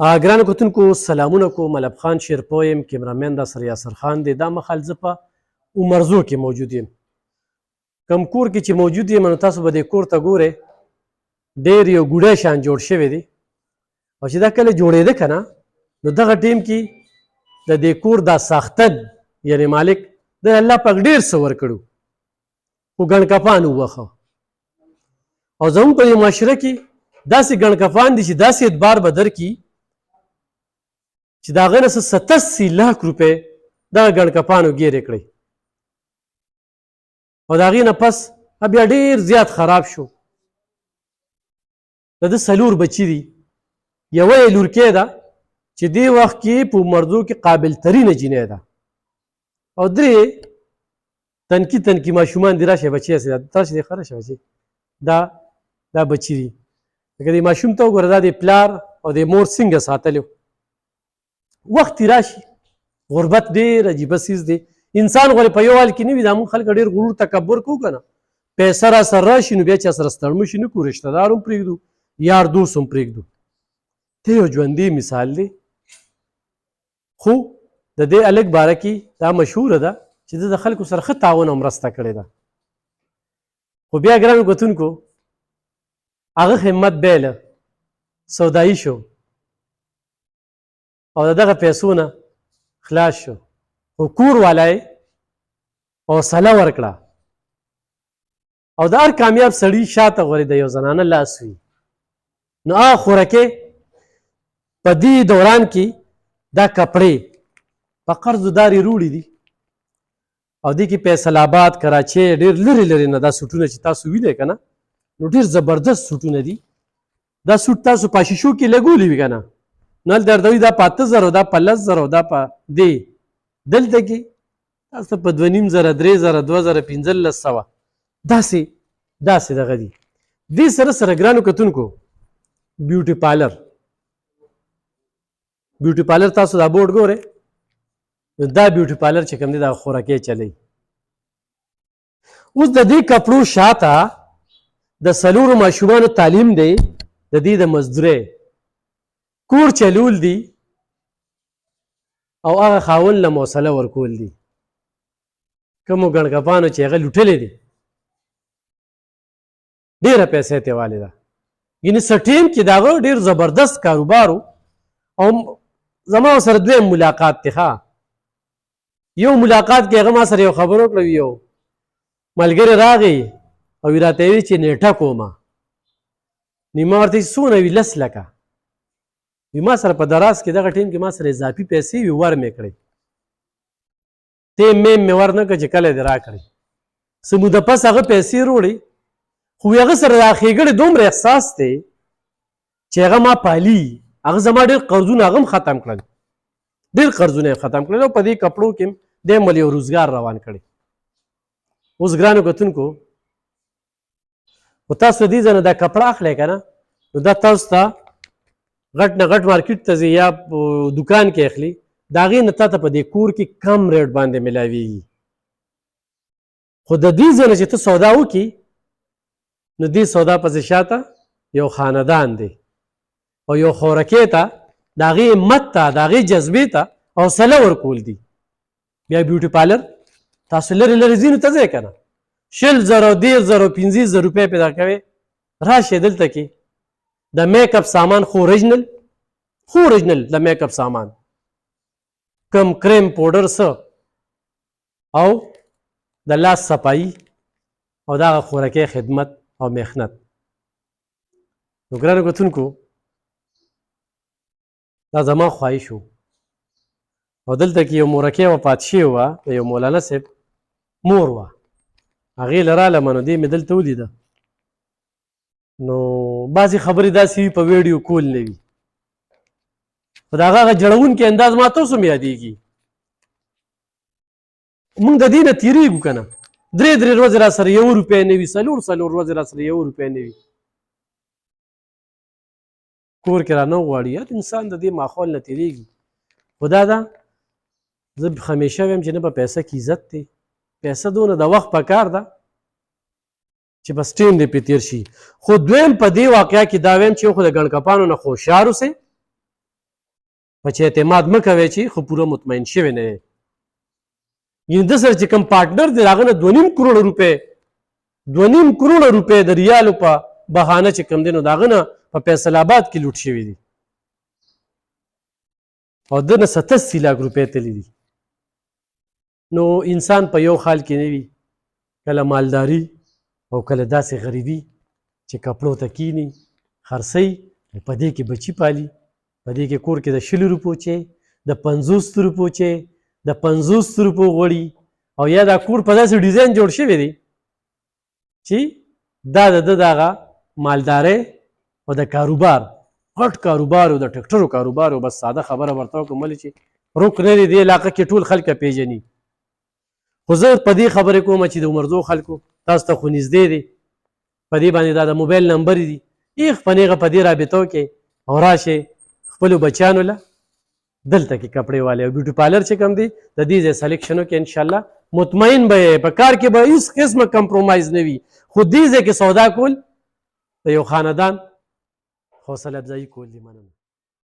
ګرانو کتونکو سلامونه کوم. ملب خان شیرپوی یم، کیمرامین را سره یاسر خان دی. دا مهال زه په عمرزو کې موجود یم. کوم کور کې چې موجود یم نو تاسو به دې کور ته ګورئ، ډېر یو ګوډی شان جوړ شوی دی. او چې دا کله جوړېده که نه نو دغه ټیم کې د دې کور دا ساختن یعنې مالک د الله پاک ډېر څه ورکړو، خو ګڼکپان ووښه. او زموږ په دې معاشره کې داسې ګڼکپان دي چې داسې اعتبار به درکړي چې د هغه نه 87 لاک روپۍ دغه ګڼکپانو ګیرې کړئ. او د هغې نه پس بیا ډېر زیات خراب شو. د ده 4 بچي دي. یوه یې لورکۍ ده چې دې وخت کې په مردو کې قابل ترینه جینۍ ده، او 3 تنکي تنکي ماشومان دي. راشه بچی هسې راشه دې ښه راشه بچی، دا بچي دي. لکه دې ماشوم ته وګوره، دا د پلار او د مور څنګه ساتلی. وخت یې راشي. غربت ډېر عجیبه څیز دی. انسان غواړي په یو حال کې نه وي. دا موږ خلک ډېر غرور تکبر کوو که نه. پیسه را سره راشي نو بیا چا سره ستړمه شي نه کوو، رشته دار هم پرېږدو، یار دوست هم پرېږدو. ته یو ژوندی مثال دی. خو د دې هلک باره کې دا مشهوره ده چې ده د خلکو سره ښه تعاون او مرسته کړې ده. خو بیا ګرانو کتونکو هغه همت بیله سودایي شو او د دغه پیسو نه خلاص شو. خو کور والا یې حوصله ورکړه. او د هر کامیاب سړي شاته غواړي د یو زنانه لاس وي. نو هغه خورکې په دې دوران کې دا کپړې په قرضداري روړي دي. او دې کې فیصل آباد، کراچۍ، ډېر لرې لرې نه دا سوټونه چې تاسو وینئ که نه نو ډېر زبردست سوټونه دي. دا سوټ تاسو په شیشو کې لګولی وي که نه نو هلته درته وي دا په 8000 دا په 10000 دا په دې. دلته کې تاسو په 2500 3000 2000 1500 داسې دغه دي. دې سره سره ګرانو کتونکو بیوټي پارلر تاسو دا بورډ ګورئ نو دا بیوټي پارلر چې کوم دی دا خوراکۍ چلی. اوس د دې کپړو شاته د 4 ماشومانو تعلیم دی، د دې د مزدورۍ کور چلول دي، او هغه خاوند له حوصله ورکول دي. کومو ګڼکپانو چې هغه لوټلې دي ډېره پیسې یې تېوالی ده. یعنې څه ټیم کې د هغه ډېر زبردست کاروبار و. او زما سره دویم ملاقات دی. یو ملاقات کې هغه ما سره یو خبر وکړه. یو ملګری راغی او راته ویل چې نیټه کومه. نو ما ورته څونه وي 10 لکه. وي ما سره په دراز کې دغه ټیم کې ما سره اضافي پیسې وي، ور مې کړې. تیم مې ور نه کړه چې کله دې راکړې. څه موده پس هغه پیسې روړې، خو هغه سره د ښېګړې دومره احساس دی چې هغه ما پالي. هغه زما ډېر قرضونه هغه هم ختم کړل، ډېر قرضونه یې ختم کړل، او په دې کپړو کې هم دی مل یو روزګار روان کړی. اوس ګرانو کتونکو خو تاسو دې ځای نه دا کپړه اخلی که نه نو دا تاسو ته غټ نه غټ مارکیټ ته ځي یا دکان کې اخلي، د هغې نه تا ته په دې کور کې کم ریټ باندې میلاویږي. خو د دې ځای نه چې ته سودا وکړي نو دې سودا پسې شاته یو خاندان دی او یو خورکۍ ته د هغې همت ته د هغې جذبې ته حوصله ورکول دي. بیا بیوټي پارلر تاسو لرې لرې ځینو ته ځئ که نه 20,000 10,000 15,000 روپۍ پیدا کوئ. راشئ دلته کې د میک اپ سامان خو اوریجنل د میک اپ سامان کم کریم پوډر څه او د لاس صفایي او دغه خورکۍ خدمت او محنت. نو ګرانو کتونکو دا زما خواهش و. او دلته کې یو مورکۍ وفات شوې وه، د یو مولانا صاحب مور وه. هغې له رالمه نو دې مې دلته ولیده. نو بعضې خبرې داسې وي په ویډیو کول نه وي، خو د هغه جړونکي انداز ما ته اوس هم یادېږي. موږ د دې نه تېرېږو که نه 3 ورځې را سره 1 روپۍ نه وي، 4 ورځې را سره 1 روپۍ نه وي، کور کې را نه غواړي. هر انسان د دې ماحول نه تېرېږي. خو دا ده زه همیشه وایم چې نه په پیسه کې عزت دی. پیسه دونه د وخت په کار ده چې بس ټیم دې پې تېر شي. خو دویم په دې واقعه کې دا ویم چې خو د ګڼکپانو نه خوشحال اوسئ په چې اعتماد مه کوئ چې خو پوره مطمئن شوی نه یې. یعنې ده سره چې کوم پارټنر دی د هغه نه 2.5 کروړه روپۍ 2.5 کروړه روپۍ د ریالو په بهانه چې کوم دی نو د هغه نه په فیصل آباد کې لوټ شوي دي او ده نه 87 لاک روپۍ تللي دي. نو انسان په یو حال کې نه وي، کله مالداري او کله داسې غریبي چې کپړو ته کینی خرڅوي په دې کې بچي پالي، په دې کې کور کې د 20 روپو چې د 50 روپو چې د 50 روپو غوړي او یا دا کور په داسې ډیزاین جوړ شوی دی چې دا د ده دغه مالدارۍ او د کاروبار غټ کاروبار او د ټکټرو کاروبار او بس ساده خبره ورته وکړم ولې چې روک نه دی دې علاقه کې ټول خلک پیژني. خو زه په دې خبرې کوم چې د عمرزو خلکو تاسو ته خو نږدې دی په دې باندې دا د موبایل نمبر دي ایخ په نیغه په دې رابطو کې او راشئ خپلو بچیانو له دلته کې کپړې والے او بیوټي پارلر چې کوم دی د دې ځای سلیکشنو کې انشاءالله مطمئن به یې په کار کې به هېڅ قسمه کمپرومایز نه وي، خو دې ځای کې سودا کول د یو خاندان حوصله افزایي کول دي. مننه.